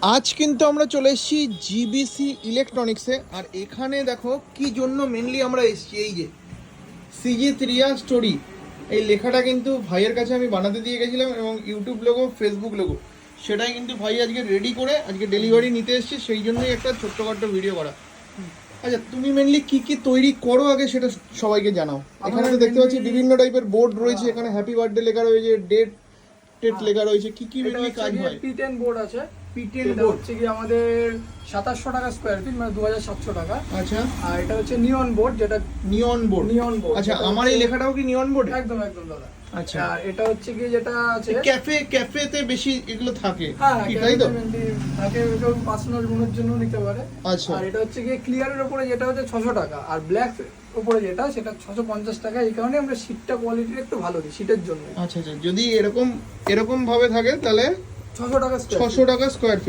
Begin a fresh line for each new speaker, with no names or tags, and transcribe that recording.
আজ কিন্তু আমরা চলে এসেছি জিবিসি ইলেকট্রনিক্সে। আর এখানে দেখো কি জন্য মেনলি আমরা এসেছি, এই যে সিজি ত্রিয়া স্টোরি, এই লেখাটা কিন্তু ভাইয়ের কাছে আমি বানাতে দিয়ে গেছিলাম, এবং ইউটিউব লোগো, ফেসবুক লোগো, সেটাই কিন্তু ভাই আজকে রেডি করে আজকে ডেলিভারি নিতে এসেছি। সেই জন্যই একটা ছোট্টখাট্ট ভিডিও করা। আচ্ছা, তুমি মেনলি কি কি তৈরি করো আগে সেটা সবাইকে জানাও। এখানে তো দেখতে পাচ্ছি বিভিন্ন টাইপের বোর্ড রয়েছে, এখানে হ্যাপি বার্থডে লেখা রয়েছে, ডেট লেখা রয়েছে, কি কি মেনলি কাজ হয়?
P10 বোর্ড আছে।
P10
এটা
বোর্ড
হচ্ছে কি আমাদের 2700 টাকা স্কয়ার ফিট, মানে 2700 টাকা।
আচ্ছা,
আর এটা হচ্ছে নিয়ন বোর্ড, যেটা
নিয়ন বোর্ড।
নিয়ন বোর্ড।
আচ্ছা, আমার এই লেখাটাও কি নিয়ন বোর্ড?
একদম একদম দাদা।
আচ্ছা,
আর এটা হচ্ছে কি যেটা আছে
ক্যাফেতে বেশি এগুলো থাকে,
হ্যাঁ
কি তাই তো?
তাকে পার্সোনাল রুমের জন্য নিতে পারে।
আচ্ছা,
আর এটা হচ্ছে কি ক্লিয়ারের উপরে যেটা হচ্ছে 600 টাকা, আর ব্ল্যাক উপরে যেটা সেটা 650 টাকা। এই কারণে আমরা শীটটা কোয়ালিটি একটু ভালো দিই শীটের জন্য।
আচ্ছা আচ্ছা, যদি এরকম ভাবে থাকে তাহলে
600 টাকা
600 টাকা স্কোয়ার ফিট।